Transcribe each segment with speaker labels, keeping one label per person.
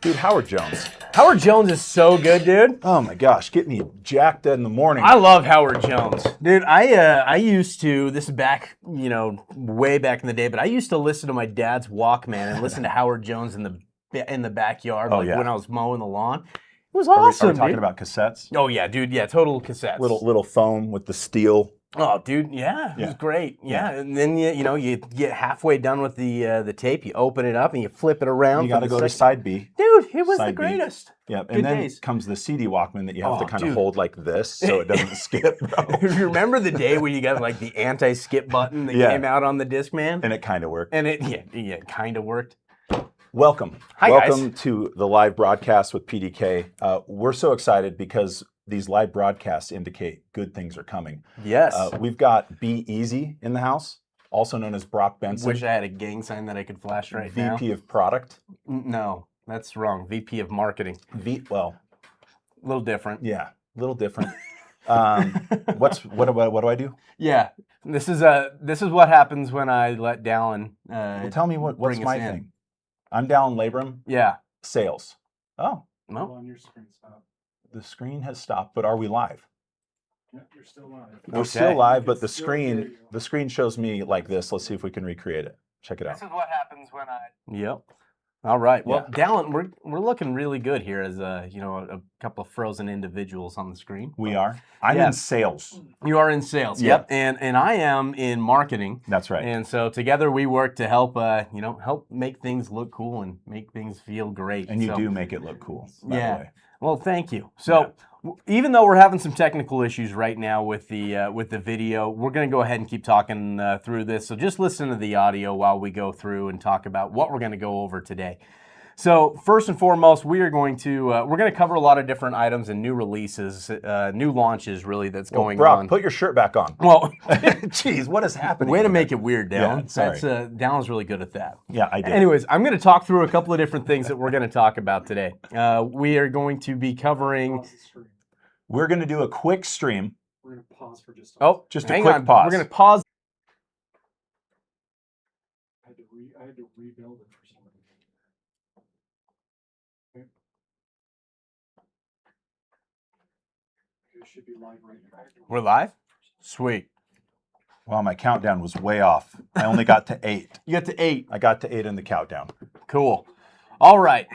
Speaker 1: Dude, Howard Jones.
Speaker 2: Howard Jones is so good, dude.
Speaker 1: Oh my gosh, get me jacked in the morning.
Speaker 2: I love Howard Jones. Dude, I used to, this is back, way back in the day, but I used to listen to my dad's Walkman and listen to Howard Jones in the backyard, when I was mowing the lawn. It was awesome,
Speaker 1: Are we talking about cassettes?
Speaker 2: Oh yeah, dude, yeah, total cassettes.
Speaker 1: Little foam with the steel.
Speaker 2: Oh, dude, yeah, it was great. Yeah, and then you get halfway done with the tape, you open it up and you flip it around.
Speaker 1: You got to go to side B.
Speaker 2: Dude, it was the greatest.
Speaker 1: Yeah, and then comes the CD Walkman that you have to kind of hold like this so it doesn't skip.
Speaker 2: You remember the day when you got like the anti-skip button that came out on the Discman?
Speaker 1: And it kind of worked.
Speaker 2: And it kind of worked.
Speaker 1: Welcome.
Speaker 2: Hi,
Speaker 1: Welcome
Speaker 2: guys.
Speaker 1: to the live broadcast with PDK. We're so excited because these live broadcasts indicate good things are coming.
Speaker 2: Yes.
Speaker 1: We've got Be Easy in the house, also known as Brock Benson.
Speaker 2: Wish I had a gang sign that I could flash right now.
Speaker 1: VP of Product.
Speaker 2: No, that's wrong. VP of Marketing.
Speaker 1: Well,
Speaker 2: a little different.
Speaker 1: Yeah, a little different. What do I do?
Speaker 2: Yeah, this is what happens when I let Dallin.
Speaker 1: Well, tell me what's my thing. I'm Dallin Labrum.
Speaker 2: Yeah.
Speaker 1: Sales. Oh.
Speaker 2: No.
Speaker 3: On your screen stop.
Speaker 1: The screen has stopped, but are we live?
Speaker 3: Yeah, you're still live.
Speaker 1: We're still live, but the screen shows me like this. Let's see if we can recreate it. Check it out.
Speaker 2: This is what happens when I. Yep. All right. Well, Dallin, we're looking really good here as a couple of frozen individuals on the screen.
Speaker 1: We are. I'm in sales.
Speaker 2: You are in sales. Yep. And I am in marketing.
Speaker 1: That's right.
Speaker 2: And so together we work to help help make things look cool and make things feel great.
Speaker 1: And you do make it look cool. By the way.
Speaker 2: Well, thank you. So even though we're having some technical issues right now with the video, we're going to go ahead and keep talking through this. So just listen to the audio while we go through and talk about what we're going to go over today. So first and foremost, we're going to cover a lot of different items and new releases, new launches really that's going
Speaker 1: Brock,
Speaker 2: on.
Speaker 1: Put your shirt back on.
Speaker 2: Well,
Speaker 1: jeez, what is happening?
Speaker 2: Way to make it weird, Dallin.
Speaker 1: Yeah, sorry.
Speaker 2: Dallin's really good at that.
Speaker 1: Yeah, I did.
Speaker 2: Anyways, I'm going to talk through a couple of different things that we're going to talk about today. We are going to be covering.
Speaker 1: We're going to do a quick stream.
Speaker 3: We're going to pause for just
Speaker 1: a quick pause.
Speaker 2: We're going to pause.
Speaker 3: I had to rebuild it for some reason. Okay. It should be live right now.
Speaker 2: We're live? Sweet.
Speaker 1: Well, my countdown was way off. I only got to 8.
Speaker 2: You got to 8.
Speaker 1: I got to 8 in the countdown.
Speaker 2: Cool. All right.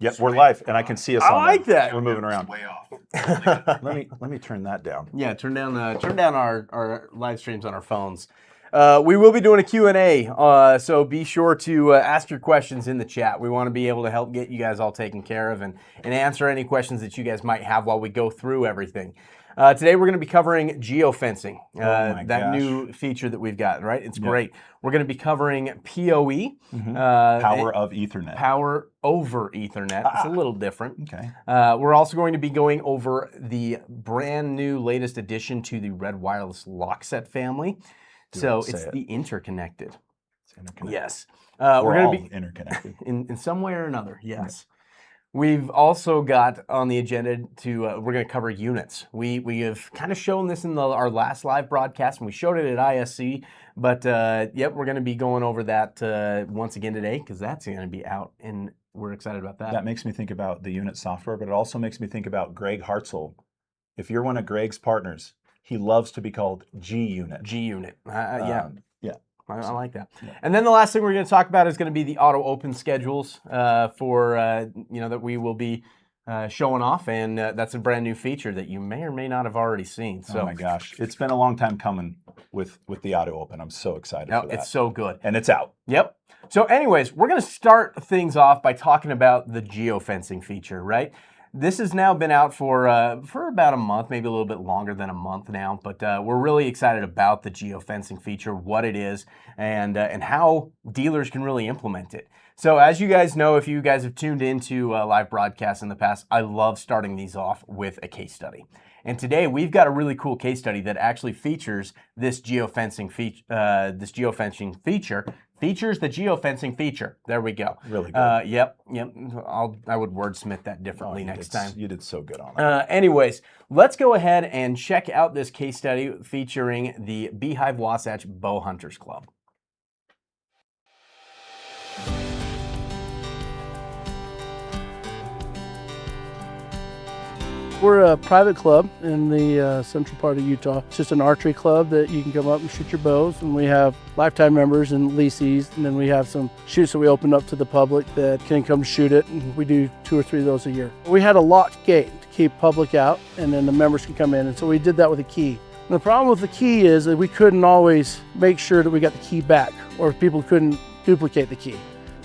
Speaker 1: Yep, we're live, and I can see us.
Speaker 2: I like that.
Speaker 1: We're moving around.
Speaker 3: Way off.
Speaker 1: Let me turn that down.
Speaker 2: Yeah, turn down our live streams on our phones. We will be doing a Q&A, so be sure to ask your questions in the chat. We want to be able to help get you guys all taken care of and answer any questions that you guys might have while we go through everything. Today we're going to be covering geofencing, that new feature that we've got, right? It's great. We're going to be covering PoE.
Speaker 1: Power of Ethernet.
Speaker 2: Power over Ethernet. It's a little different.
Speaker 1: Okay.
Speaker 2: We're also going to be going over the brand new latest addition to the Red Wireless Lockset family. So it's the interconnected.
Speaker 1: It's interconnected.
Speaker 2: Yes.
Speaker 1: We're
Speaker 2: going
Speaker 1: all
Speaker 2: to be
Speaker 1: interconnected.
Speaker 2: in some way or another. Yes. We've also got on the agenda to we're going to cover units. We have kind of shown this in our last live broadcast, and we showed it at ISC. But we're going to be going over that once again today because that's going to be out, and we're excited about that.
Speaker 1: That makes me think about the unit software, but it also makes me think about Greg Hartzell. If you're one of Greg's partners, he loves to be called G-Unit.
Speaker 2: G-Unit. I like that.
Speaker 1: Yeah.
Speaker 2: And then the last thing we're going to talk about is going to be the auto open schedules that we will be showing off, and that's a brand new feature that you may or may not have already seen. So,
Speaker 1: oh my gosh, it's been a long time coming with the auto open. I'm so excited for that.
Speaker 2: It's so good.
Speaker 1: And it's out.
Speaker 2: Yep. So anyways, we're going to start things off by talking about the geofencing feature, right? This has now been out for about a month, maybe a little bit longer than a month now, but we're really excited about the geofencing feature, what it is, and how dealers can really implement it. So as you guys know, if you guys have tuned into live broadcasts in the past, I love starting these off with a case study. And today we've got a really cool case study that actually features this geofencing feature. Features the geofencing feature. There we go.
Speaker 1: Really good.
Speaker 2: Yep. I would wordsmith that differently next time.
Speaker 1: You did so good on it.
Speaker 2: Anyways, let's go ahead and check out this case study featuring the Beehive Wasatch Bow Hunters Club.
Speaker 4: We're a private club in the central part of Utah. It's just an archery club that you can come up and shoot your bows, and we have lifetime members and leasees, and then we have some shoots that we open up to the public that can come shoot it, and we do 2 or 3 of those a year. We had a locked gate to keep public out, and then the members can come in, and so we did that with a key. And the problem with the key is that we couldn't always make sure that we got the key back, or people couldn't duplicate the key.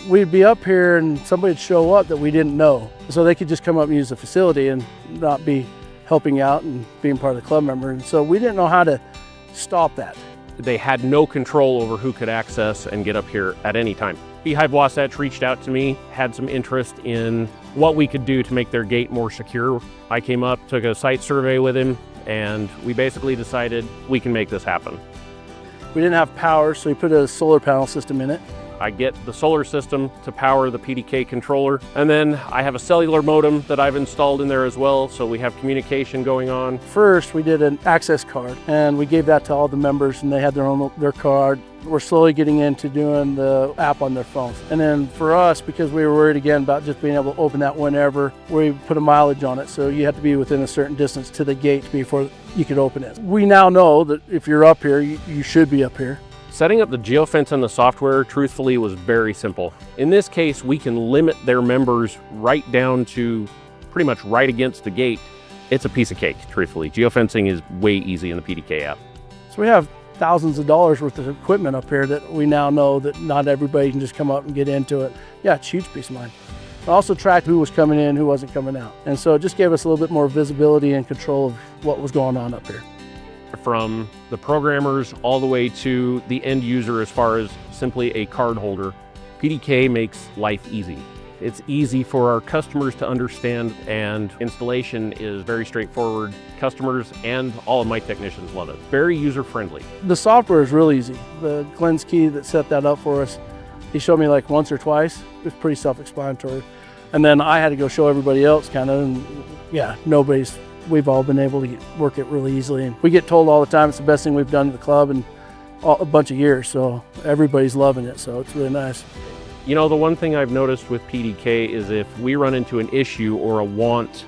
Speaker 4: We'd be up here and somebody'd show up that we didn't know. So they could just come up and use the facility and not be helping out and being part of the club member. And so we didn't know how to stop that.
Speaker 5: They had no control over who could access and get up here at any time. Beehive Wasatch reached out to me, had some interest in what we could do to make their gate more secure. I came up, took a site survey with him, and we basically decided we can make this happen.
Speaker 4: We didn't have power, so we put a solar panel system in it.
Speaker 5: I get the solar system to power the PDK controller, and then I have a cellular modem that I've installed in there as well, so we have communication going on.
Speaker 4: First, we did an access card, and we gave that to all the members, and they had their card. We're slowly getting into doing the app on their phones. And then for us, because we were worried again about just being able to open that whenever, we put a mileage on it, so you have to be within a certain distance to the gate before you could open it. We now know that if you're up here, you should be up here.
Speaker 5: Setting up the Geofence and the software, truthfully, was very simple. In this case, we can limit their members right down to pretty much right against the gate. It's a piece of cake, truthfully. Geofencing is way easy in the PDK app.
Speaker 4: So we have thousands of dollars worth of equipment up here that we now know that not everybody can just come up and get into it. Yeah, it's a huge peace of mind. We also tracked who was coming in, who wasn't coming out. And so it just gave us a little bit more visibility and control of what was going on up here.
Speaker 5: From the programmers all the way to the end user as far as simply a card holder, PDK makes life easy. It's easy for our customers to understand, and installation is very straightforward. Customers and all of my technicians love it. Very user-friendly.
Speaker 4: The software is real easy. The Glenn's key that set that up for us, he showed me like once or twice. It was pretty self-explanatory. And then I had to go show everybody else kind of, and yeah, we've all been able to work it really easily. And we get told all the time it's the best thing we've done at the club in a bunch of years, so everybody's loving it, so it's really nice.
Speaker 5: You know, the one thing I've noticed with PDK is if we run into an issue or a want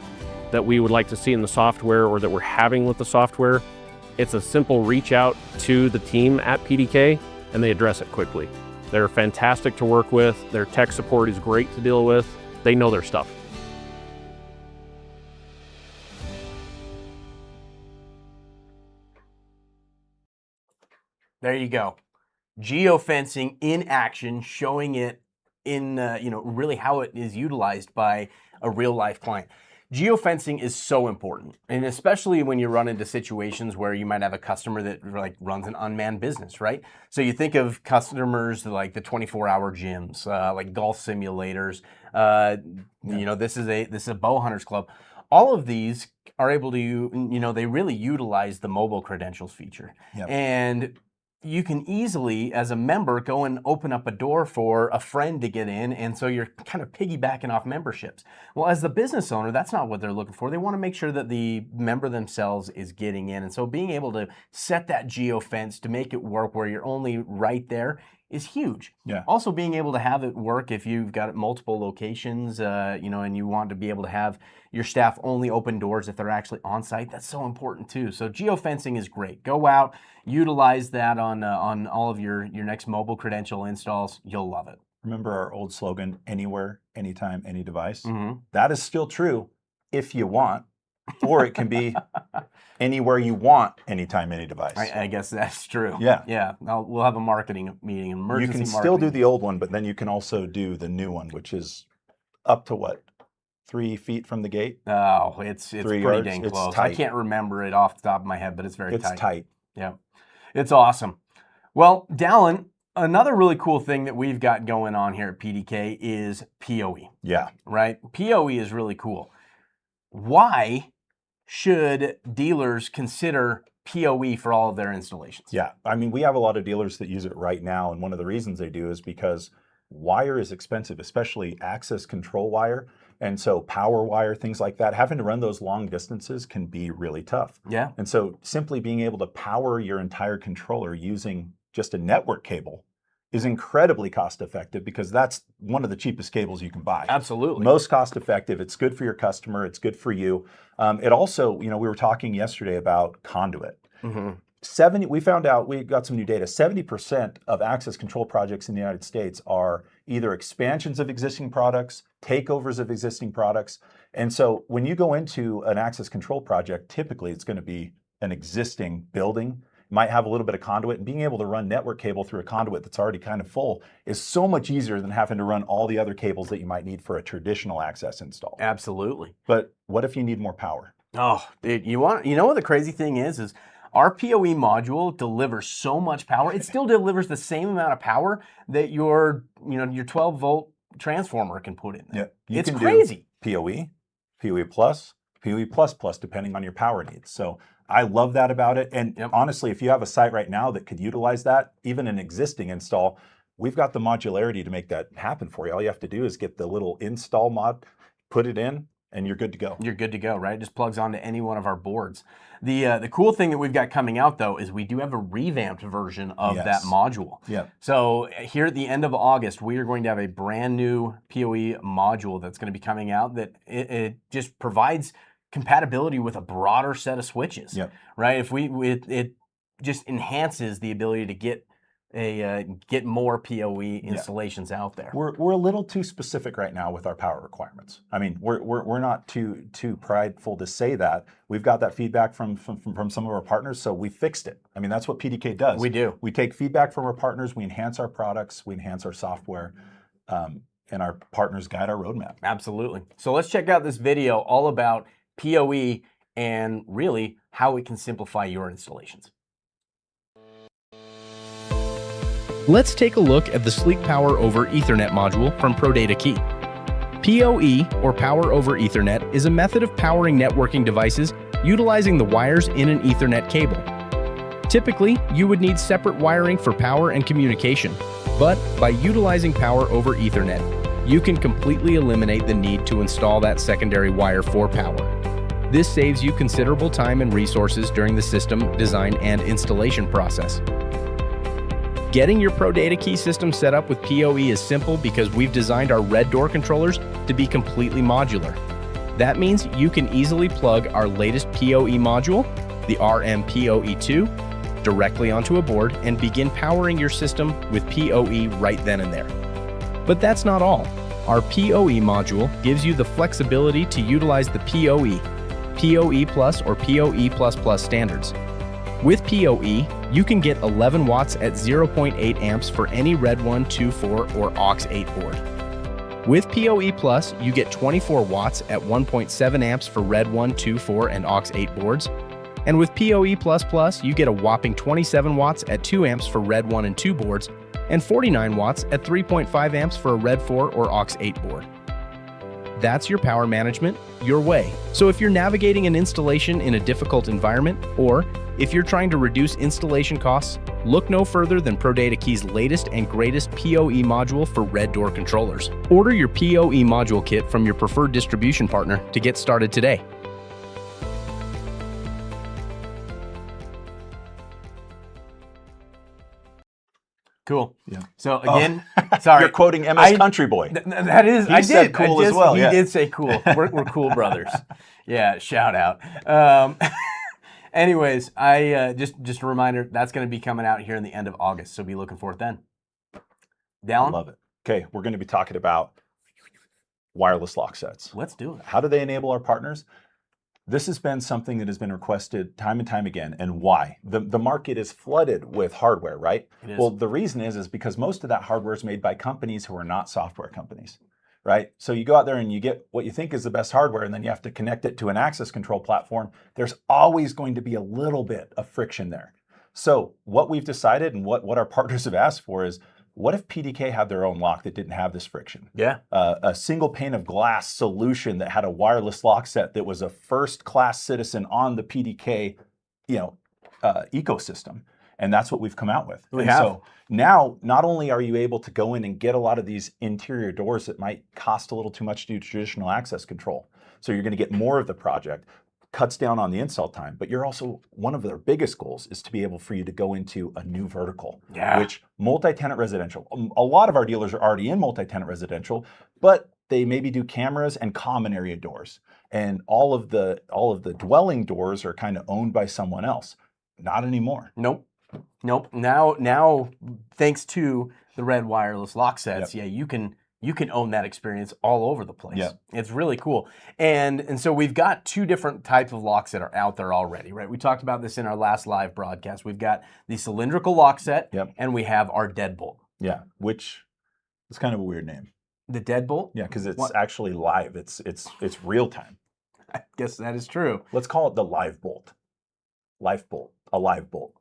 Speaker 5: that we would like to see in the software or that we're having with the software, it's a simple reach out to the team at PDK and they address it quickly. They're fantastic to work with. Their tech support is great to deal with. They know their stuff.
Speaker 2: There you go. Geofencing in action, showing it in, really how it is utilized by a real life client. Geofencing is so important, and especially when you run into situations where you might have a customer that runs an unmanned business, right? So you think of customers like the 24-hour gyms, like golf simulators. This is a bow hunters club. All of these are able to, they really utilize the mobile credentials feature.
Speaker 1: Yep.
Speaker 2: And you can easily, as a member, go and open up a door for a friend to get in, and so you're kind of piggybacking off memberships. Well, as the business owner, that's not what they're looking for. They want to make sure that the member themselves is getting in, and so being able to set that geofence to make it work where you're only right there is huge.
Speaker 1: Yeah.
Speaker 2: Also, being able to have it work if you've got multiple locations, and you want to be able to have your staff only open doors if they're actually on site, that's so important too. So geofencing is great. Go out, utilize that on all of your next mobile credential installs. You'll love it.
Speaker 1: Remember our old slogan, anywhere, anytime, any device?
Speaker 2: Mm-hmm.
Speaker 1: That is still true if you want, or it can be anywhere you want, anytime, any device.
Speaker 2: I guess that's true.
Speaker 1: Yeah.
Speaker 2: Yeah. We'll have a marketing meeting, emergency
Speaker 1: You can
Speaker 2: marketing.
Speaker 1: still do the old one, but then you can also do the new one, which is up to what? 3 feet from the gate?
Speaker 2: Oh, it's
Speaker 1: 3
Speaker 2: pretty
Speaker 1: yards.
Speaker 2: dang
Speaker 1: It's
Speaker 2: close.
Speaker 1: tight.
Speaker 2: I can't remember it off the top of my head, but it's very tight.
Speaker 1: It's tight.
Speaker 2: Yeah. It's awesome. Well, Dallin, another really cool thing that we've got going on here at PDK is PoE,
Speaker 1: Yeah.
Speaker 2: right? PoE is really cool. Why should dealers consider PoE for all of their installations?
Speaker 1: Yeah. I mean, we have a lot of dealers that use it right now, and one of the reasons they do is because wire is expensive, especially access control wire. And so power wire, things like that, having to run those long distances can be really tough.
Speaker 2: Yeah.
Speaker 1: And so simply being able to power your entire controller using just a network cable is incredibly cost effective because that's one of the cheapest cables you can buy.
Speaker 2: Absolutely.
Speaker 1: Most cost effective. It's good for your customer. It's good for you. It also, we were talking yesterday about conduit. We found out, we got some new data, 70% of access control projects in the United States are either expansions of existing products, takeovers of existing products. And so when you go into an access control project, typically it's going to be an existing building, might have a little bit of conduit, and being able to run network cable through a conduit that's already kind of full is so much easier than having to run all the other cables that you might need for a traditional access install.
Speaker 2: Absolutely.
Speaker 1: But what if you need more power?
Speaker 2: Oh, dude, you know what the crazy thing is our PoE module delivers so much power. It still delivers the same amount of power that your 12 volt transformer can put in there.
Speaker 1: Yeah,
Speaker 2: it's crazy.
Speaker 1: PoE, PoE plus, PoE plus plus, depending on your power needs. So I love that about it. And honestly, if you have a site right now that could utilize that, even an existing install, we've got the modularity to make that happen for you. All you have to do is get the little install mod, put it in, and you're good to go.
Speaker 2: You're good to go, right? It just plugs onto any one of our boards. The cool thing that we've got coming out, though, is we do have a revamped version of that module.
Speaker 1: Yeah.
Speaker 2: So here at the end of August, we are going to have a brand new PoE module that's going to be coming out that it just provides compatibility with a broader set of switches.
Speaker 1: Yep.
Speaker 2: Right? It just enhances the ability to get more PoE installations out there.
Speaker 1: We're a little too specific right now with our power requirements. I mean, we're not too prideful to say that. We've got that feedback from some of our partners, so we fixed it. I mean, that's what PDK does.
Speaker 2: We do.
Speaker 1: We take feedback from our partners, we enhance our products, we enhance our software, and our partners guide our roadmap.
Speaker 2: Absolutely. So let's check out this video all about PoE and really how it can simplify your installations.
Speaker 6: Let's take a look at the Sleek Power over Ethernet module from ProdataKey. PoE, or Power over Ethernet, is a method of powering networking devices utilizing the wires in an Ethernet cable. Typically, you would need separate wiring for power and communication, but by utilizing Power over Ethernet, you can completely eliminate the need to install that secondary wire for power. This saves you considerable time and resources during the system design and installation process. Getting your ProdataKey system set up with PoE is simple because we've designed our red door controllers to be completely modular. That means you can easily plug our latest PoE module, the RMPoE2, directly onto a board and begin powering your system with PoE right then and there. But that's not all. Our PoE module gives you the flexibility to utilize the PoE Plus or PoE++ standards. With PoE, you can get 11 watts at 0.8 amps for any Red 1, 2, 4, or aux 8 board. With PoE Plus, you get 24 watts at 1.7 amps for Red 1, 2, 4, and aux 8 boards. And with PoE++, you get a whopping 27 watts at 2 amps for Red 1 and 2 boards, and 49 watts at 3.5 amps for a Red 4 or aux 8 board. That's your power management, your way. So if you're navigating an installation in a difficult environment, or if you're trying to reduce installation costs, look no further than ProdataKey's latest and greatest PoE module for red door controllers. Order your PoE module kit from your preferred distribution partner to get started today.
Speaker 2: Cool.
Speaker 1: Yeah.
Speaker 2: So again, sorry.
Speaker 1: You're quoting MS Country Boy.
Speaker 2: That is,
Speaker 1: He said cool as well.
Speaker 2: He did say cool. We're cool brothers. Yeah, shout out. Anyways, just a reminder, that's going to be coming out here in the end of August, so be looking for it then. Dallin?
Speaker 1: I love it. Okay, we're going to be talking about wireless lock sets.
Speaker 2: Let's do it.
Speaker 1: How do they enable our partners? This has been something that has been requested time and time again. And why? The market is flooded with hardware, right?
Speaker 2: It is.
Speaker 1: Well, the reason is because most of that hardware is made by companies who are not software companies, right? So you go out there and you get what you think is the best hardware, and then you have to connect it to an access control platform. There's always going to be a little bit of friction there. So what we've decided and what our partners have asked for is, what if PDK had their own lock that didn't have this friction?
Speaker 2: Yeah.
Speaker 1: A single pane of glass solution that had a wireless lock set that was a first-class citizen on the PDK, ecosystem, and that's what we've come out with. So now, not only are you able to go in and get a lot of these interior doors that might cost a little too much to do traditional access control, so you're going to get more of the project. cuts down on the install time, but you're also, one of their biggest goals is to be able for you to go into a new vertical, which multi-tenant residential. A lot of our dealers are already in multi-tenant residential, but they maybe do cameras and common area doors. And all of the dwelling doors are kind of owned by someone else. Not anymore.
Speaker 2: Nope. Now, thanks to the Red wireless lock sets, you can own that experience all over the place.
Speaker 1: Yep.
Speaker 2: It's really cool. And so we've got two different types of locks that are out there already, right? We talked about this in our last live broadcast. We've got the cylindrical lock set, and we have our deadbolt.
Speaker 1: Yeah, which is kind of a weird name.
Speaker 2: The deadbolt?
Speaker 1: Yeah, because it's actually live. It's real time.
Speaker 2: I guess that is true.
Speaker 1: Let's call it the live bolt. Live bolt. A live bolt.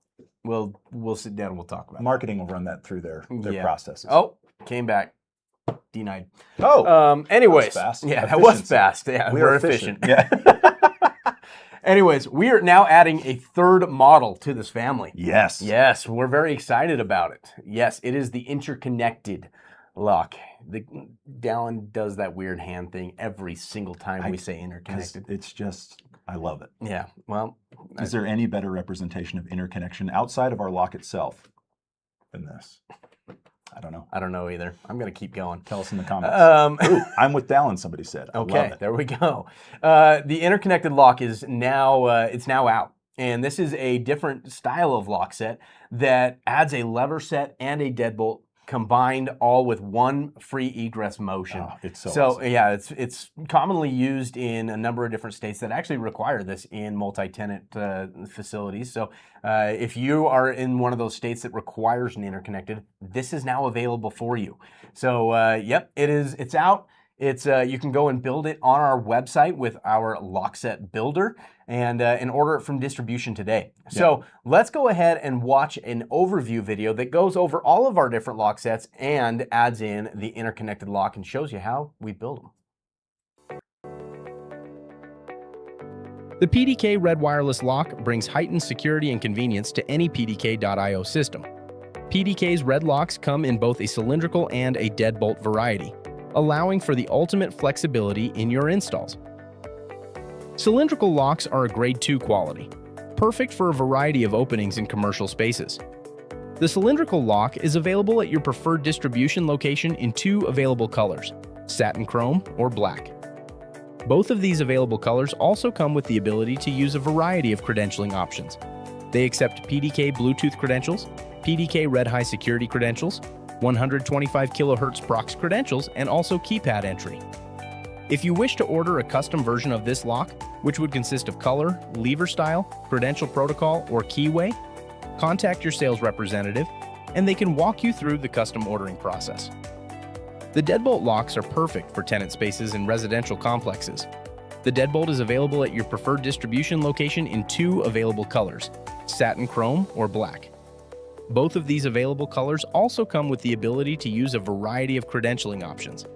Speaker 2: We'll sit down and we'll talk about it.
Speaker 1: Marketing will run that through their processes.
Speaker 2: Oh, came back. Denied.
Speaker 1: Oh.
Speaker 2: Anyways.
Speaker 1: That was fast.
Speaker 2: Yeah, that was fast. Yeah, we're efficient.
Speaker 1: Yeah.
Speaker 2: Anyways, we are now adding a third model to this family.
Speaker 1: Yes.
Speaker 2: Yes, we're very excited about it. Yes, it is the interconnected lock. Dallin does that weird hand thing every single time we say interconnected.
Speaker 1: It's just, I love it.
Speaker 2: Yeah, well.
Speaker 1: Is there any better representation of interconnection outside of our lock itself than this? I don't know.
Speaker 2: I don't know either. I'm going to keep going.
Speaker 1: Tell us in the comments. Ooh, I'm with Dallin, somebody said. I
Speaker 2: Okay,
Speaker 1: love it.
Speaker 2: there we go. The interconnected lock is now, it's now out. And this is a different style of lock set that adds a lever set and a deadbolt combined all with one free egress motion.
Speaker 1: Oh, it's so awesome.
Speaker 2: Yeah, it's commonly used in a number of different states that actually require this in multi-tenant facilities. So if you are in one of those states that requires an interconnected, this is now available for you. So yep, it's out. You can go and build it on our website with our Lockset builder and order it from distribution today. So let's go ahead and watch an overview video that goes over all of our different lock sets and adds in the interconnected lock and shows you how we build them.
Speaker 6: The PDK Red Wireless Lock brings heightened security and convenience to any PDK.io system. PDK's Red locks come in both a cylindrical and a deadbolt variety, allowing for the ultimate flexibility in your installs. Cylindrical locks are a grade 2 quality, perfect for a variety of openings in commercial spaces. The cylindrical lock is available at your preferred distribution location in two available colors, satin chrome or black. Both of these available colors also come with the ability to use a variety of credentialing options. They accept PDK Bluetooth credentials, PDK Red High Security credentials, 125 kHz prox credentials, and also keypad entry. If you wish to order a custom version of this lock, which would consist of color, lever style, credential protocol, or keyway, contact your sales representative, and they can walk you through the custom ordering process. The deadbolt locks are perfect for tenant spaces in residential complexes. The deadbolt is available at your preferred distribution location in two available colors, satin chrome or black. Both of these available colors also come with the ability to use a variety of credentialing options.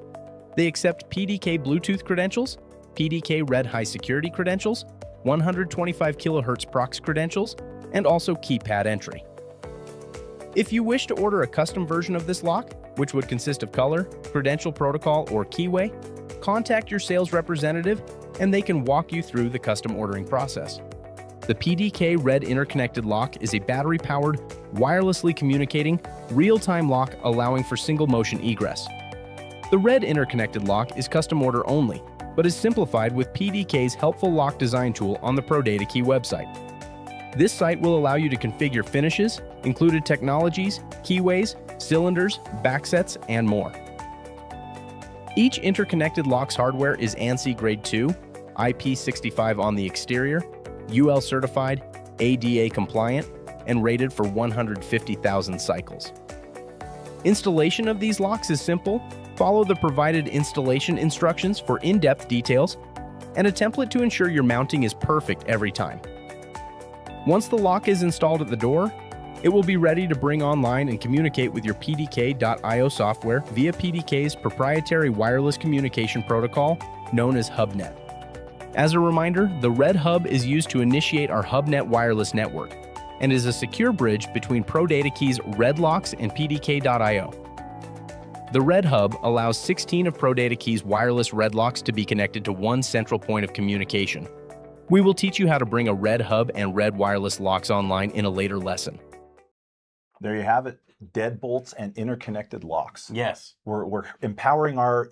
Speaker 6: They accept PDK Bluetooth credentials, PDK Red High Security credentials, 125 kHz prox credentials, and also keypad entry. If you wish to order a custom version of this lock, which would consist of color, credential protocol, or keyway, contact your sales representative and they can walk you through the custom ordering process. The PDK Red Interconnected Lock is a battery-powered, wirelessly communicating, real-time lock allowing for single-motion egress. The Red Interconnected Lock is custom order only, but is simplified with PDK's helpful lock design tool on the ProdataKey website. This site will allow you to configure finishes, included technologies, keyways, cylinders, backsets, and more. Each interconnected lock's hardware is ANSI Grade 2, IP65 on the exterior, UL certified, ADA compliant, and rated for 150,000 cycles. Installation of these locks is simple. Follow the provided installation instructions for in-depth details and a template to ensure your mounting is perfect every time. Once the lock is installed at the door, it will be ready to bring online and communicate with your PDK.io software via PDK's proprietary wireless communication protocol known as HubNet. As a reminder, the Red Hub is used to initiate our HubNet wireless network and is a secure bridge between ProdataKey's Red locks and PDK.io. The Red Hub allows 16 of ProdataKey's wireless Red locks to be connected to one central point of communication. We will teach you how to bring a Red Hub and Red Wireless locks online in a later lesson.
Speaker 1: There you have it. Deadbolts and interconnected locks.
Speaker 2: Yes.
Speaker 1: We're empowering our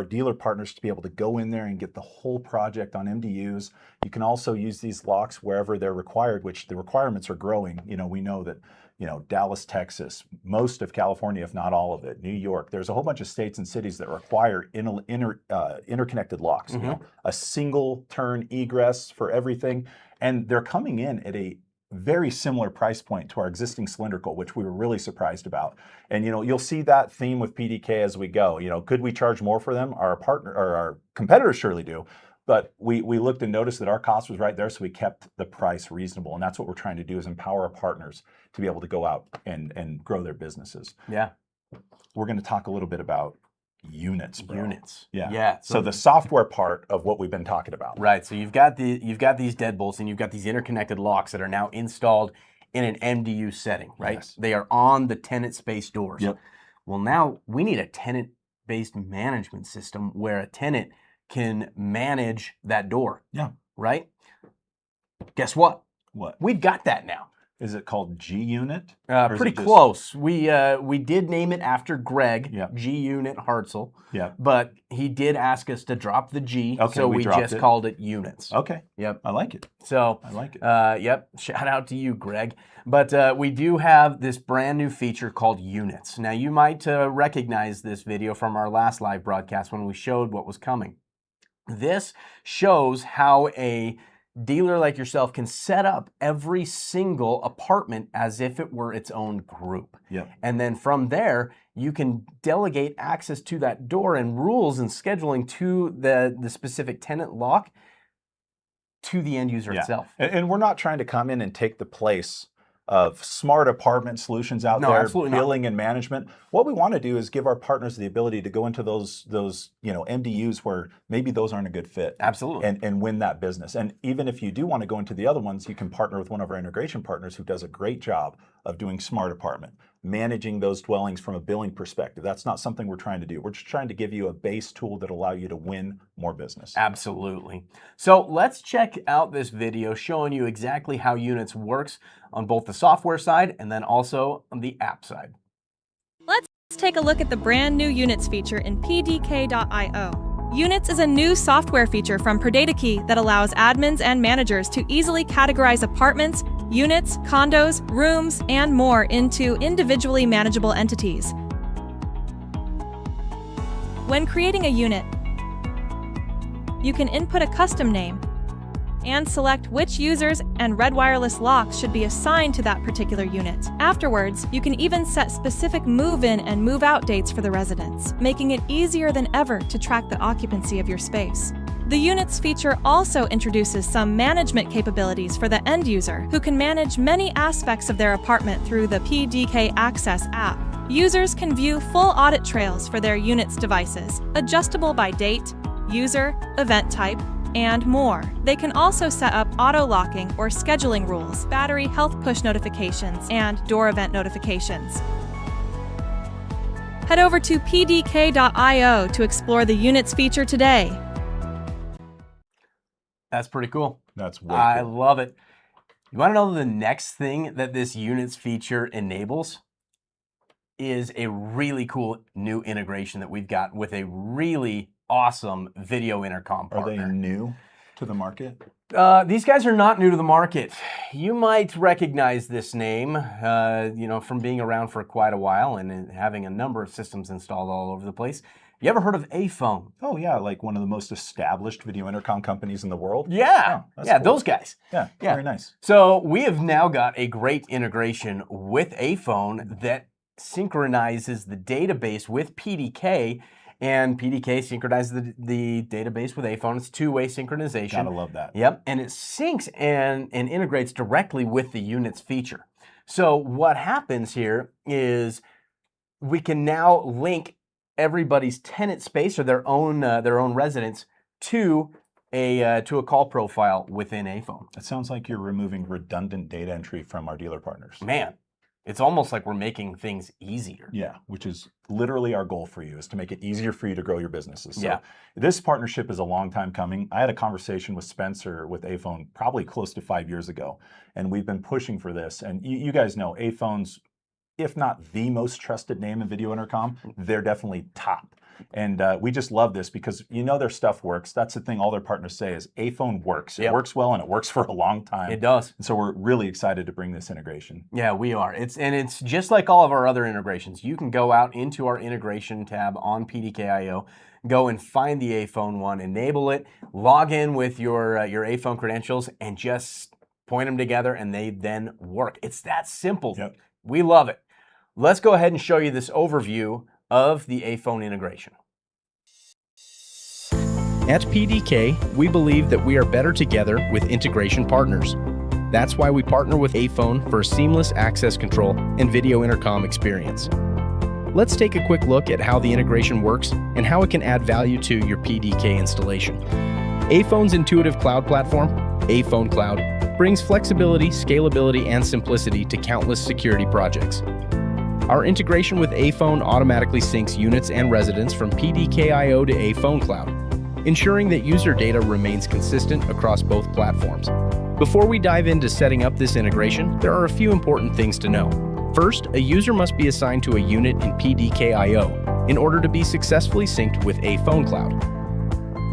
Speaker 1: dealer partners to be able to go in there and get the whole project on MDUs. You can also use these locks wherever they're required, which the requirements are growing. You know, we know that, you know, Dallas, Texas, most of California, if not all of it, New York, there's a whole bunch of states and cities that require interconnected locks, you know, a single turn egress for everything. And they're coming in at a very similar price point to our existing cylindrical, which we were really surprised about. And, you know, you'll see that theme with PDK as we go. You know, could we charge more for them? Our partner or our competitors surely do. But we looked and noticed that our cost was right there, so we kept the price reasonable. And that's what we're trying to do, is empower our partners to be able to go out and grow their businesses.
Speaker 2: Yeah.
Speaker 1: We're going to talk a little bit about units, bro.
Speaker 2: Units.
Speaker 1: Yeah.
Speaker 2: Yeah.
Speaker 1: So the software part of what we've been talking about.
Speaker 2: Right. So you've got these deadbolts and you've got these interconnected locks that are now installed in an MDU setting, right?
Speaker 1: Yes.
Speaker 2: They are on the tenant space doors.
Speaker 1: Yep.
Speaker 2: Well, now we need a tenant-based management system where a tenant can manage that door.
Speaker 1: Yeah.
Speaker 2: Right? Guess what?
Speaker 1: What?
Speaker 2: We've got that now.
Speaker 1: Is it called G-Unit? Or is
Speaker 2: Pretty
Speaker 1: it just-
Speaker 2: close. We did name it after Greg,
Speaker 1: Yep.
Speaker 2: G-Unit Hartzell,
Speaker 1: Yeah.
Speaker 2: but he did ask us to drop the G,
Speaker 1: Okay,
Speaker 2: so
Speaker 1: we
Speaker 2: we
Speaker 1: dropped
Speaker 2: just
Speaker 1: it.
Speaker 2: called it units.
Speaker 1: Okay.
Speaker 2: Yep.
Speaker 1: I like it.
Speaker 2: So,
Speaker 1: I like it.
Speaker 2: yep, shout out to you, Greg. But we do have this brand new feature called units. Now, you might recognize this video from our last live broadcast when we showed what was coming. This shows how a dealer like yourself can set up every single apartment as if it were its own group.
Speaker 1: Yep.
Speaker 2: And then from there, you can delegate access to that door and rules and scheduling to the specific tenant lock to the end user
Speaker 1: Yeah.
Speaker 2: itself.
Speaker 1: And we're not trying to come in and take the place of smart apartment solutions out
Speaker 2: No,
Speaker 1: there,
Speaker 2: absolutely not.
Speaker 1: billing and management. What we want to do is give our partners the ability to go into those MDUs where maybe those aren't a good fit.
Speaker 2: Absolutely.
Speaker 1: And win that business. And even if you do want to go into the other ones, you can partner with one of our integration partners who does a great job of doing smart apartment, managing those dwellings from a billing perspective. That's not something we're trying to do. We're just trying to give you a base tool that allow you to win more business.
Speaker 2: Absolutely. So let's check out this video showing you exactly how units works on both the software side and then also on the app side.
Speaker 7: Let's take a look at the brand new Units feature in PDK.io. Units is a new software feature from ProdataKey that allows admins and managers to easily categorize apartments, units, condos, rooms, and more into individually manageable entities. When creating a unit, you can input a custom name and select which users and Red Wireless locks should be assigned to that particular unit. Afterwards, you can even set specific move-in and move-out dates for the residents, making it easier than ever to track the occupancy of your space. The Units feature also introduces some management capabilities for the end user, who can manage many aspects of their apartment through the PDK Access app. Users can view full audit trails for their Units devices, adjustable by date, user, event type, and more. They can also set up auto-locking or scheduling rules, battery health push notifications, and door event notifications. Head over to pdk.io to explore the Units feature today.
Speaker 2: That's pretty cool.
Speaker 1: That's way
Speaker 2: I
Speaker 1: cool.
Speaker 2: love it. You want to know the next thing that this Units feature enables? Is a really cool new integration that we've got with a really awesome video intercom
Speaker 1: Are
Speaker 2: partner.
Speaker 1: they new to the market?
Speaker 2: These guys are not new to the market. You might recognize this name, from being around for quite a while and having a number of systems installed all over the place. You ever heard of A-Phone?
Speaker 1: Oh yeah, like one of the most established video intercom companies in the world.
Speaker 2: Yeah,
Speaker 1: Oh, that's
Speaker 2: yeah,
Speaker 1: cool.
Speaker 2: those guys.
Speaker 1: Yeah,
Speaker 2: Yeah.
Speaker 1: very nice.
Speaker 2: So we have now got a great integration with A-Phone that synchronizes the database with PDK, and PDK synchronizes the database with A-Phone. It's two-way synchronization.
Speaker 1: Gotta love that.
Speaker 2: Yep, and it syncs and integrates directly with the Units feature. So what happens here is we can now link everybody's tenant space or their own residence to a call profile within A-Phone.
Speaker 1: It sounds like you're removing redundant data entry from our dealer partners.
Speaker 2: Man, It's almost like we're making things easier.
Speaker 1: Yeah, which is literally our goal for you, is to make it easier for you to grow your businesses. So
Speaker 2: Yeah.
Speaker 1: this partnership is a long time coming. I had a conversation with Spencer with iPhone probably close to 5 years ago, and we've been pushing for this. And you guys know iPhone's, if not the most trusted name in video intercom, they're definitely top. And we just love this because their stuff works. That's the thing all their partners say is iPhone works. It
Speaker 2: Yep.
Speaker 1: works well and it works for a long time.
Speaker 2: It does.
Speaker 1: And so we're really excited to bring this integration.
Speaker 2: Yeah, we are. It's just like all of our other integrations. You can go out into our integration tab on PDK.io, go and find the iPhone one, enable it, log in with your iPhone credentials, and just point them together, and they then work. It's that simple.
Speaker 1: Yep.
Speaker 2: We love it. Let's go ahead and show you this overview of the iPhone integration.
Speaker 6: At PDK, we believe that we are better together with integration partners. That's why we partner with iPhone for a seamless access control and video intercom experience. Let's take a quick look at how the integration works and how it can add value to your PDK installation. iPhone's intuitive cloud platform, iPhone Cloud, brings flexibility, scalability, and simplicity to countless security projects. Our integration with iPhone automatically syncs units and residents from PDK.io to iPhone Cloud, ensuring that user data remains consistent across both platforms. Before we dive into setting up this integration, there are a few important things to know. First, a user must be assigned to a unit in PDK.io in order to be successfully synced with iPhone Cloud.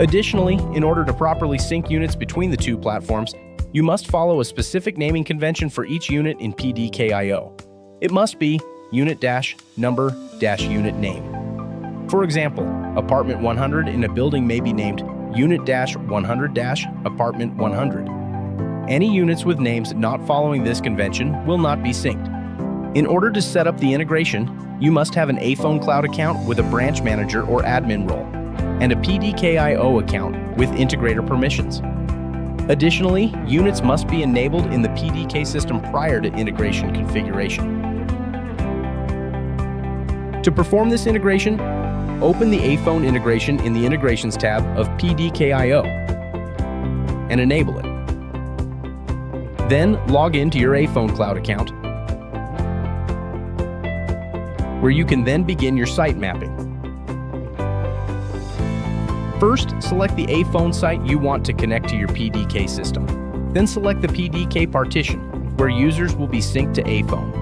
Speaker 6: Additionally, in order to properly sync units between the two platforms, you must follow a specific naming convention for each unit in PDK.io. It must be unit-number-unit name. For example, apartment 100 in a building may be named unit-100-apartment 100. Any units with names not following this convention will not be synced. In order to set up the integration, you must have an iPhone Cloud account with a branch manager or admin role, and a PDK.io account with integrator permissions. Additionally, units must be enabled in the PDK system prior to integration configuration. To perform this integration, open the iPhone integration in the Integrations tab of PDK.io and enable it. Then log into your iPhone Cloud account, where you can then begin your site mapping. First, select the iPhone site you want to connect to your PDK system. Then select the PDK partition, where users will be synced to iPhone.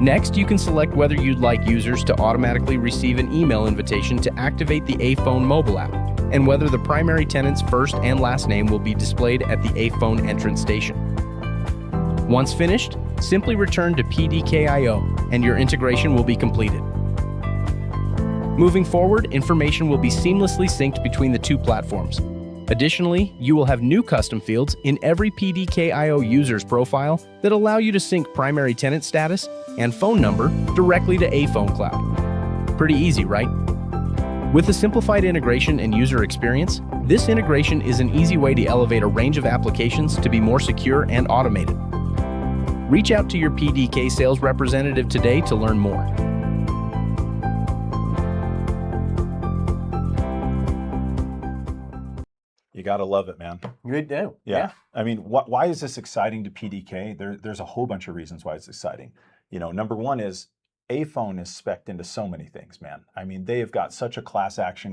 Speaker 6: Next, you can select whether you'd like users to automatically receive an email invitation to activate the iPhone mobile app, and whether the primary tenant's first and last name will be displayed at the iPhone entrance station. Once finished, simply return to PDK.io and your integration will be completed. Moving forward, information will be seamlessly synced between the two platforms. Additionally, you will have new custom fields in every PDK.io user's profile that allow you to sync primary tenant status and phone number directly to iPhone Cloud. Pretty easy, right? With a simplified integration and user experience, this integration is an easy way to elevate a range of applications to be more secure and automated. Reach out to your PDK sales representative today to learn more.
Speaker 1: You got to love it, man.
Speaker 2: You do.
Speaker 1: Yeah. I mean, why is this exciting to PDK? There's a whole bunch of reasons why it's exciting. Number one is iPhone is spec'd into so many things, man. I mean, they have got such a class act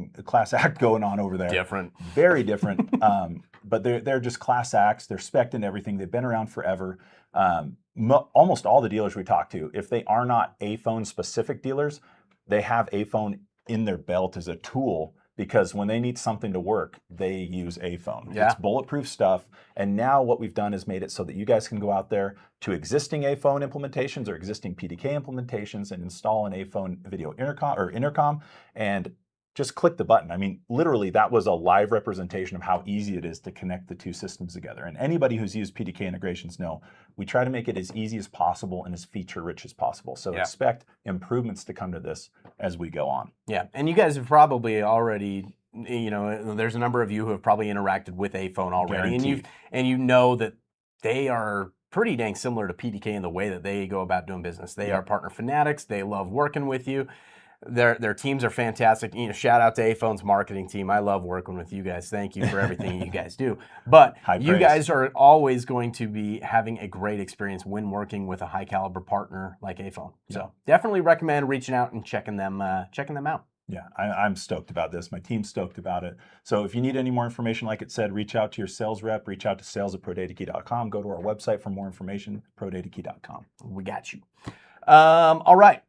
Speaker 1: going on over there.
Speaker 2: Different.
Speaker 1: Very different. But they're just class acts. They're spec'd into everything. They've been around forever. Almost all the dealers we talk to, if they are not iPhone specific dealers, they have iPhone in their belt as a tool, because when they need something to work, they use iPhone.
Speaker 2: Yeah.
Speaker 1: It's bulletproof stuff. And now what we've done is made it so that you guys can go out there to existing iPhone implementations or existing PDK implementations and install an iPhone video intercom and just click the button. I mean, literally, that was a live representation of how easy it is to connect the two systems together. And anybody who's used PDK integrations know we try to make it as easy as possible and as feature-rich as possible. So expect improvements to come to this as we go on.
Speaker 2: Yeah, and you guys have probably already, there's a number of you who have probably interacted with iPhone already, and you know that they are pretty dang similar to PDK in the way that they go about doing business. They are partner fanatics. They love working with you. Their teams are fantastic. You know, shout out to A-Phone's marketing team. I love working with you guys. Thank you for everything you guys do. But
Speaker 1: High
Speaker 2: you
Speaker 1: praise.
Speaker 2: guys are always going to be having a great experience when working with a high caliber partner like A-Phone. So definitely recommend reaching out and checking them out.
Speaker 1: Yeah, I'm stoked about this. My team's stoked about it. So if you need any more information, like it said, reach out to your sales rep, reach out to sales@ProdataKey.com, go to our website for more information, ProdataKey.com.
Speaker 2: We got you. All right.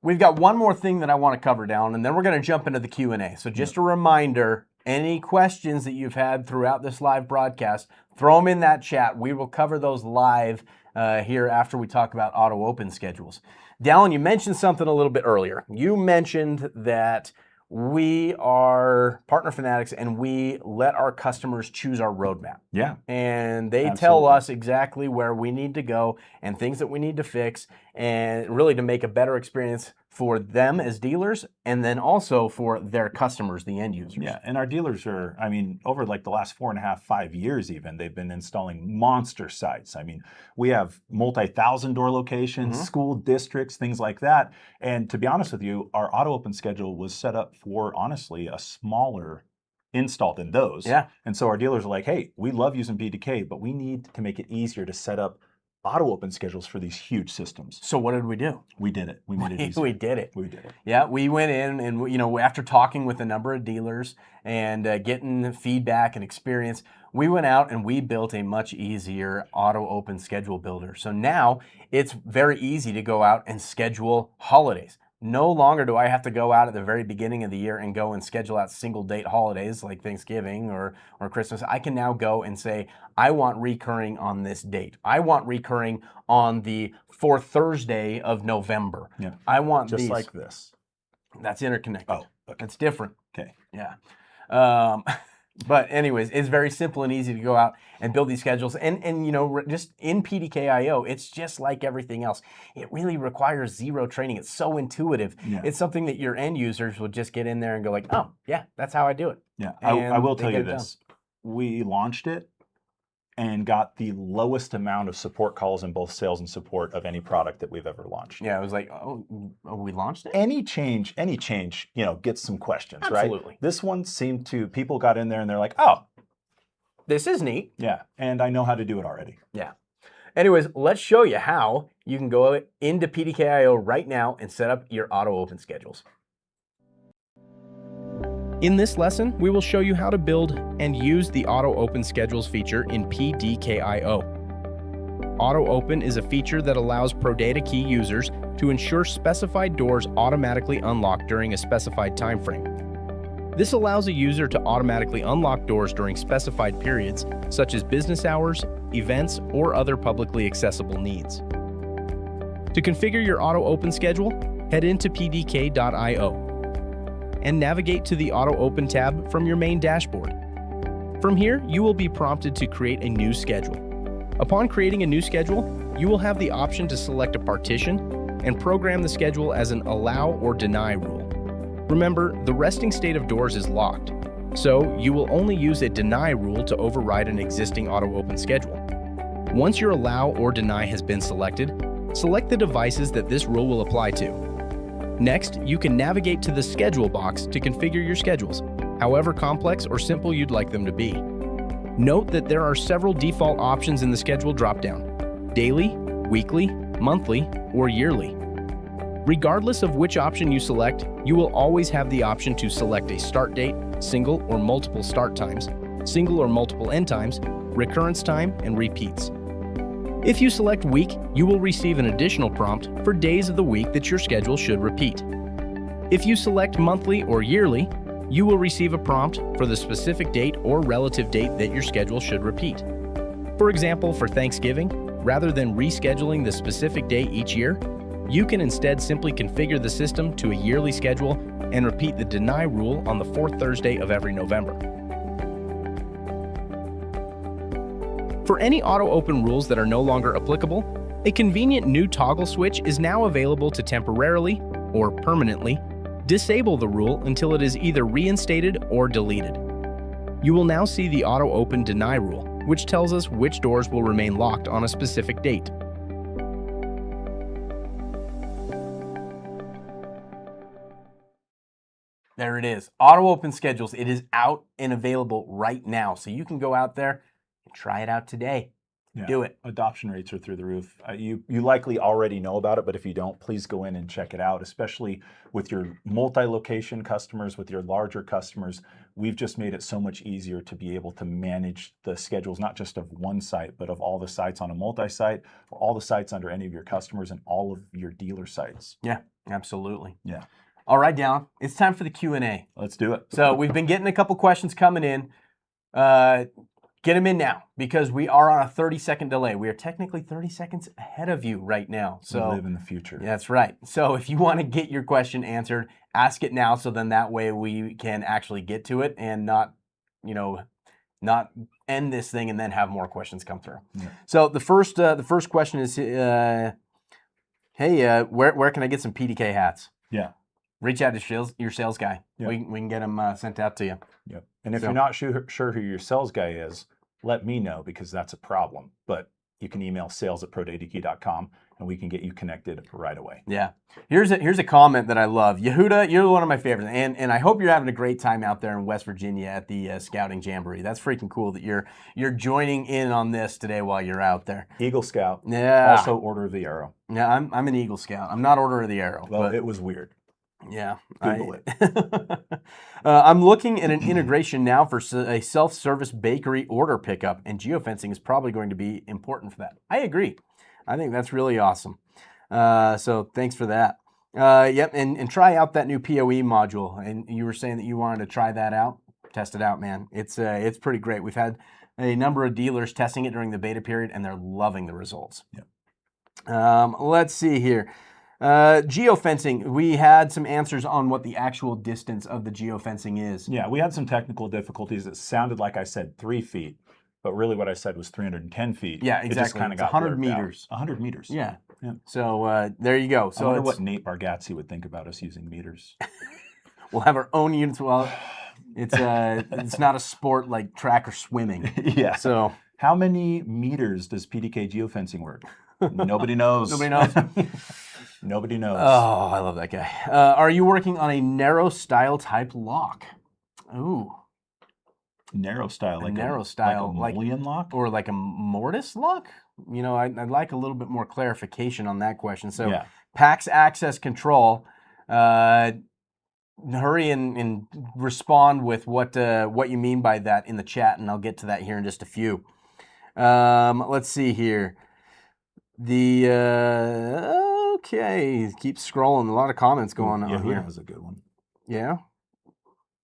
Speaker 2: We've got one more thing that I want to cover down, and then we're going to jump into the Q&A. So just a reminder, any questions that you've had throughout this live broadcast, throw them in that chat. We will cover those live here after we talk about auto open schedules. Dallin, you mentioned something a little bit earlier. You mentioned that we are partner fanatics and we let our customers choose our roadmap.
Speaker 1: Yeah.
Speaker 2: And they tell
Speaker 1: Absolutely.
Speaker 2: us exactly where we need to go and things that we need to fix, and really to make a better experience for them as dealers and then also for their customers, the end users.
Speaker 1: Yeah, and our dealers are, I mean, over like the last 4.5, 5 years even, they've been installing monster sites. I mean, we have multi-thousand door locations, school districts, things like that. And to be honest with you, our auto open schedule was set up for, honestly, a smaller install than those.
Speaker 2: Yeah.
Speaker 1: And so our dealers are like, hey, we love using PDK, but we need to make it easier to set up auto open schedules for these huge systems.
Speaker 2: So what did we do?
Speaker 1: We did it. We made it easier.
Speaker 2: We did it.
Speaker 1: We did it.
Speaker 2: Yeah, we went in and, you know, after talking with a number of dealers and getting feedback and experience, we went out and we built a much easier auto open schedule builder. So now it's very easy to go out and schedule holidays. No longer do I have to go out at the very beginning of the year and go and schedule out single date holidays like Thanksgiving or Christmas. I can now go and say, I want recurring on this date. I want recurring on the fourth Thursday of November.
Speaker 1: Yeah.
Speaker 2: I want
Speaker 1: Just
Speaker 2: these.
Speaker 1: like this.
Speaker 2: That's interconnected.
Speaker 1: Oh, okay.
Speaker 2: That's different.
Speaker 1: Okay.
Speaker 2: Yeah. But anyways, it's very simple and easy to go out and build these schedules. And you know, just in PDK.io, it's just like everything else. It really requires zero training. It's so intuitive.
Speaker 1: Yeah.
Speaker 2: It's something that your end users will just get in there and go like, oh, yeah, that's how I do it.
Speaker 1: Yeah,
Speaker 2: And
Speaker 1: I will
Speaker 2: they
Speaker 1: tell
Speaker 2: get
Speaker 1: you
Speaker 2: it done.
Speaker 1: this. We launched it and got the lowest amount of support calls in both sales and support of any product that we've ever launched.
Speaker 2: Yeah, it was like, oh, we launched it?
Speaker 1: Any change, you know, gets some questions, right?
Speaker 2: Absolutely.
Speaker 1: This one seemed to, people got in there and they're like, oh,
Speaker 2: This is neat.
Speaker 1: yeah, and I know how to do it already.
Speaker 2: Yeah. Anyways, let's show you how you can go into PDK.io right now and set up your auto open schedules.
Speaker 6: In this lesson, we will show you how to build and use the Auto Open Schedules feature in PDK.io. Auto Open is a feature that allows ProdataKey users to ensure specified doors automatically unlock during a specified time frame. This allows a user to automatically unlock doors during specified periods, such as business hours, events, or other publicly accessible needs. To configure your Auto Open schedule, head into PDK.io and navigate to the Auto Open tab from your main dashboard. From here, you will be prompted to create a new schedule. Upon creating a new schedule, you will have the option to select a partition and program the schedule as an allow or deny rule. Remember, the resting state of doors is locked, so you will only use a deny rule to override an existing Auto Open schedule. Once your allow or deny has been selected, select the devices that this rule will apply to. Next, you can navigate to the Schedule box to configure your schedules, however complex or simple you'd like them to be. Note that there are several default options in the schedule dropdown: daily, weekly, monthly, or yearly. Regardless of which option you select, you will always have the option to select a start date, single or multiple start times, single or multiple end times, recurrence time, and repeats. If you select week, you will receive an additional prompt for days of the week that your schedule should repeat. If you select monthly or yearly, you will receive a prompt for the specific date or relative date that your schedule should repeat. For example, for Thanksgiving, rather than rescheduling the specific day each year, you can instead simply configure the system to a yearly schedule and repeat the deny rule on the fourth Thursday of every November. For any auto open rules that are no longer applicable, a convenient new toggle switch is now available to temporarily, or permanently, disable the rule until it is either reinstated or deleted. You will now see the auto open deny rule, which tells us which doors will remain locked on a specific date.
Speaker 2: There it is. Auto open schedules. It is out and available right now. So you can go out there and try it out today.
Speaker 1: Yeah.
Speaker 2: Do it.
Speaker 1: Adoption rates are through the roof. You likely already know about it, but if you don't, please go in and check it out, especially with your multi-location customers, with your larger customers. We've just made it so much easier to be able to manage the schedules, not just of one site, but of all the sites on a multi-site, or all the sites under any of your customers and all of your dealer sites.
Speaker 2: Yeah, absolutely.
Speaker 1: Yeah.
Speaker 2: All right, Dallin, it's time for the Q&A.
Speaker 1: Let's do it.
Speaker 2: So we've been getting a couple questions coming in. Get them in now because we are on a 30-second delay. We are technically 30 seconds ahead of you right now. So
Speaker 1: we live in the future.
Speaker 2: That's right. So if you want to get your question answered, ask it now so then that way we can actually get to it and not end this thing and then have more questions come through.
Speaker 1: Yeah.
Speaker 2: So the first question is, hey, where can I get some PDK hats?
Speaker 1: Yeah.
Speaker 2: Reach out to your sales guy.
Speaker 1: Yep.
Speaker 2: We can get them sent out to you.
Speaker 1: Yep. And if you're not sure who your sales guy is, let me know because that's a problem. But you can email sales@ProdataKey.com and we can get you connected right away.
Speaker 2: Yeah. Here's a comment that I love. Yehuda, you're one of my favorites. And I hope you're having a great time out there in West Virginia at the Scouting Jamboree. That's freaking cool that you're joining in on this today while you're out there.
Speaker 1: Eagle Scout.
Speaker 2: Yeah.
Speaker 1: Also Order of the Arrow.
Speaker 2: Yeah, I'm an Eagle Scout. I'm not Order of the Arrow.
Speaker 1: Well,
Speaker 2: but
Speaker 1: it was weird.
Speaker 2: yeah.
Speaker 1: Google it.
Speaker 2: I'm looking at an integration now for a self-service bakery order pickup, and geofencing is probably going to be important for that. I agree. I think that's really awesome. So thanks for that. Yep, and try out that new PoE module. And you were saying that you wanted to try that out. Test it out, man. It's pretty great. We've had a number of dealers testing it during the beta period, and they're loving the results.
Speaker 1: Yep.
Speaker 2: Let's see here. Geofencing, we had some answers on what the actual distance of the geofencing is.
Speaker 1: Yeah, we had some technical difficulties. It sounded like I said 3 feet, but really what I said was 310 feet.
Speaker 2: Yeah, exactly.
Speaker 1: It just kind of got
Speaker 2: 100
Speaker 1: blurred out.
Speaker 2: meters.
Speaker 1: 100 meters.
Speaker 2: Yeah.
Speaker 1: Yeah.
Speaker 2: So there you go. So
Speaker 1: I wonder what Nate Bargatze would think about us using meters.
Speaker 2: We'll have our own units. Well, it's not a sport like track or swimming.
Speaker 1: Yeah.
Speaker 2: So
Speaker 1: how many meters does PDK geofencing work? Nobody knows.
Speaker 2: nobody knows.
Speaker 1: Nobody knows.
Speaker 2: Oh, I love that guy. Are you working on a narrow style type lock? Ooh.
Speaker 1: Narrow style, like
Speaker 2: narrow style,
Speaker 1: like a mullion lock?
Speaker 2: Or like a mortise lock? You know, I'd like a little bit more clarification on that question. So
Speaker 1: Yeah.
Speaker 2: PAX access control, hurry and respond with what you mean by that in the chat, and I'll get to that here in just a few. Let's see here. Okay, keep scrolling. A lot of comments going on
Speaker 1: Yeah,
Speaker 2: here.
Speaker 1: that was a good one.
Speaker 2: Yeah,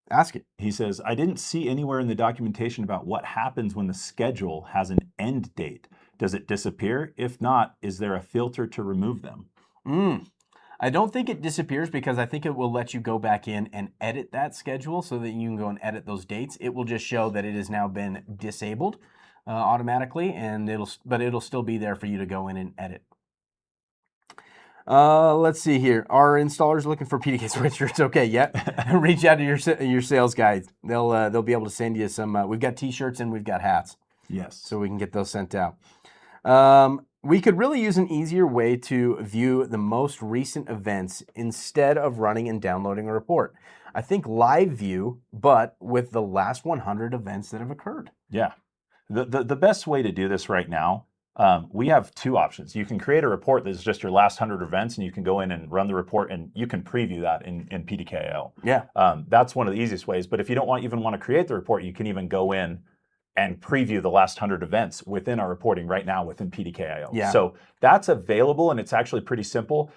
Speaker 2: ask it.
Speaker 1: He says, I didn't see anywhere in the documentation about what happens when the schedule has an end date. Does it disappear? If not, is there a filter to remove them?
Speaker 2: I don't think it disappears because I think it will let you go back in and edit that schedule so that you can go and edit those dates. It will just show that it has now been disabled automatically, and it'll still be there for you to go in and edit. Let's see here. Are installers looking for PDK sweatshirts? Okay, yeah. Reach out to your sales guys. They'll be able to send you some. We've got T-shirts and we've got hats.
Speaker 1: Yes.
Speaker 2: So we can get those sent out. We could really use an easier way to view the most recent events instead of running and downloading a report. I think live view, but with the last 100 events that have occurred.
Speaker 1: Yeah. The best way to do this right now, we have two options. You can create a report that's just your last 100 events, and you can go in and run the report, and you can preview that in PDKL.
Speaker 2: Yeah.
Speaker 1: That's one of the easiest ways. But if you don't even want to create the report, you can even go in and preview the last 100 events within our reporting right now within PDKIO.
Speaker 2: Yeah.
Speaker 1: So that's available, and it's actually pretty simple.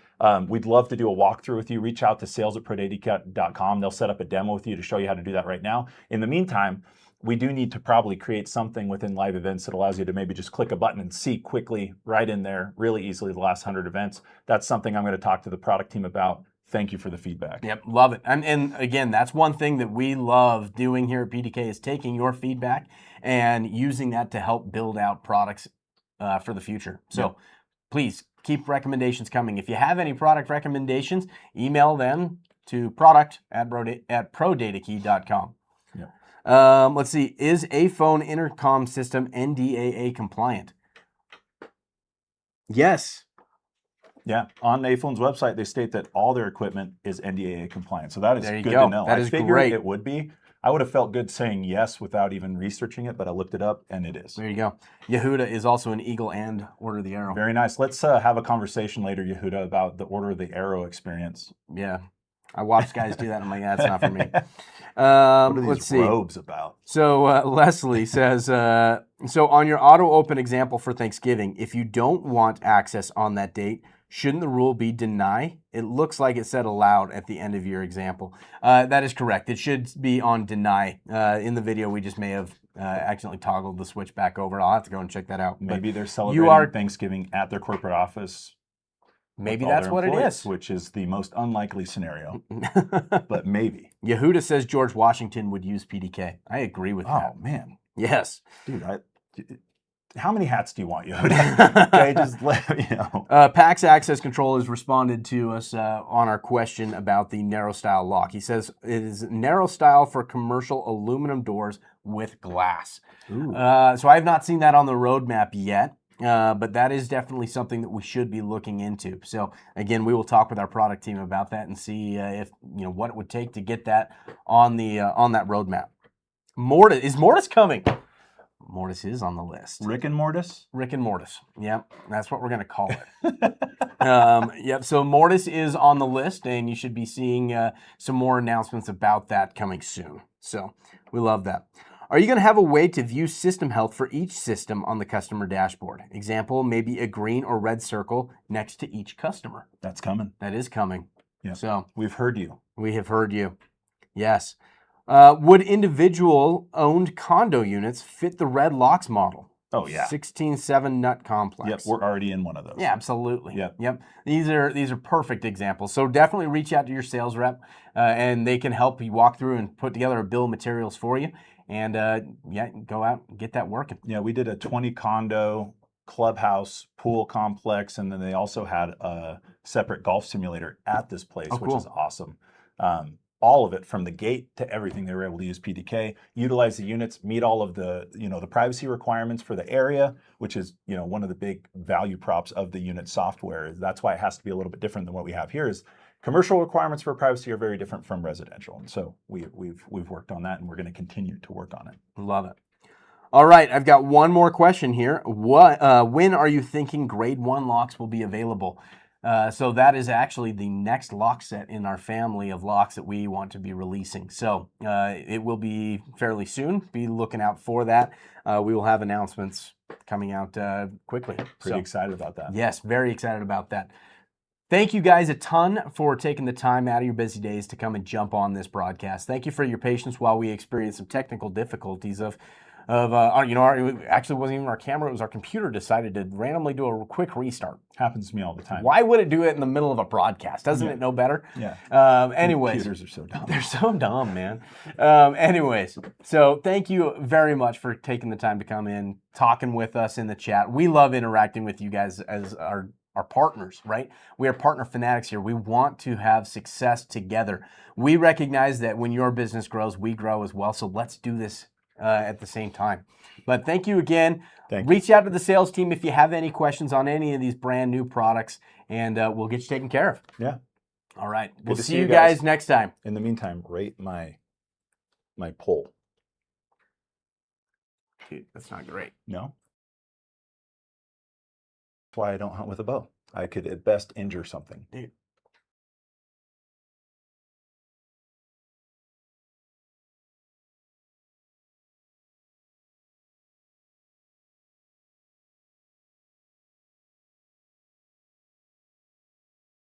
Speaker 1: We'd love to do a walkthrough with you. Reach out to sales@ProdataKey.com. They'll set up a demo with you to show you how to do that right now. In the meantime, we do need to probably create something within live events that allows you to maybe just click a button and see quickly right in there, really easily, the last 100 events. That's something I'm going to talk to the product team about. Thank you for the feedback.
Speaker 2: Yep, love it. And again, that's one thing that we love doing here at PDK is taking your feedback and using that to help build out products for the future. So please keep recommendations coming. If you have any product recommendations, email them to product@ProdataKey.com.
Speaker 1: Yep.
Speaker 2: Let's see, is a phone intercom system NDAA compliant? Yes.
Speaker 1: Yeah, on Aflin's website, they state that all their equipment is NDAA compliant. So that is
Speaker 2: There you
Speaker 1: good
Speaker 2: go.
Speaker 1: to know.
Speaker 2: That
Speaker 1: I
Speaker 2: is
Speaker 1: figured
Speaker 2: great.
Speaker 1: it would be. I would have felt good saying yes without even researching it, but I looked it up and it is.
Speaker 2: There you go. Yehuda is also an Eagle and Order of the Arrow.
Speaker 1: Very nice. Let's have a conversation later, Yehuda, about the Order of the Arrow experience.
Speaker 2: Yeah. I watched guys do that and I'm like, that's not for me.
Speaker 1: What are these
Speaker 2: Let's see.
Speaker 1: robes about?
Speaker 2: So Leslie says, so on your auto open example for Thanksgiving, if you don't want access on that date, shouldn't the rule be deny? It looks like it said allowed at the end of your example. That is correct. It should be on deny. In the video, we just may have accidentally toggled the switch back over. I'll have to go and check that out.
Speaker 1: Maybe
Speaker 2: But
Speaker 1: they're celebrating Thanksgiving at their corporate office.
Speaker 2: maybe
Speaker 1: with all
Speaker 2: that's
Speaker 1: their
Speaker 2: what it
Speaker 1: employees,
Speaker 2: is.
Speaker 1: which is the most unlikely scenario, but maybe.
Speaker 2: Yehuda says George Washington would use PDK. I agree with that.
Speaker 1: Oh, man.
Speaker 2: Yes.
Speaker 1: Dude, how many hats do you want, Yehuda? Okay, just let me know.
Speaker 2: PAX Access Control has responded to us on our question about the narrow style lock. He says it is narrow style for commercial aluminum doors with glass. So I have not seen that on the roadmap yet, but that is definitely something that we should be looking into. So again, we will talk with our product team about that and see if what it would take to get that on the on that roadmap. Is Mortis coming? Mortis is on the list.
Speaker 1: Rick and Mortis?
Speaker 2: Rick and Mortis. Yep, that's what we're going to call it. Yep, so Mortis is on the list, and you should be seeing some more announcements about that coming soon. So we love that. Are you going to have a way to view system health for each system on the customer dashboard? Example, maybe a green or red circle next to each customer.
Speaker 1: That's coming.
Speaker 2: That is coming.
Speaker 1: Yeah.
Speaker 2: So
Speaker 1: We've heard you.
Speaker 2: we have heard you. Yes. Would individual-owned condo units fit the red locks model?
Speaker 1: Oh, yeah.
Speaker 2: 16.7 nut complex.
Speaker 1: Yep, we're already in one of those.
Speaker 2: Yeah, absolutely.
Speaker 1: Yep.
Speaker 2: These are perfect examples. So definitely reach out to your sales rep, and they can help you walk through and put together a bill of materials for you. And go out and get that working.
Speaker 1: Yeah, we did a 20 condo clubhouse pool complex, and then they also had a separate golf simulator at this place, which is awesome. All of it from the gate to everything, they were able to use PDK, utilize the units, meet all of the the privacy requirements for the area, which is one of the big value props of the unit software. That's why it has to be a little bit different than what we have here. Is commercial requirements for privacy are very different from residential, and so we've worked on that, and we're going to continue to work on it.
Speaker 2: Love it. All right, I've got one more question here. When are you thinking grade 1 locks will be available? So that is actually the next lock set in our family of locks that we want to be releasing. So it will be fairly soon. Be looking out for that. We will have announcements coming out quickly.
Speaker 1: Pretty excited about that.
Speaker 2: Yes, very excited about that. Thank you guys a ton for taking the time out of your busy days to come and jump on this broadcast. Thank you for your patience while we experienced some technical difficulties it actually wasn't even our camera, it was our computer decided to randomly do a quick restart.
Speaker 1: Happens to me all the time.
Speaker 2: Why would it do it in the middle of a broadcast? Doesn't it know better?
Speaker 1: Yeah.
Speaker 2: Anyways.
Speaker 1: Computers are so dumb.
Speaker 2: They're so dumb, man. Anyways, so thank you very much for taking the time to come in, talking with us in the chat. We love interacting with you guys as our partners, right? We are partner fanatics here. We want to have success together. We recognize that when your business grows, we grow as well. So let's do this at the same time. But thank you again. Reach out to the sales team if you have any questions on any of these brand new products, and we'll get you taken care of.
Speaker 1: Yeah.
Speaker 2: All right.
Speaker 1: Good
Speaker 2: We'll
Speaker 1: to
Speaker 2: see you guys next time.
Speaker 1: In the meantime, rate my poll.
Speaker 2: Dude, that's not great.
Speaker 1: No? That's why I don't hunt with a bow. I could at best injure something.
Speaker 2: Dude.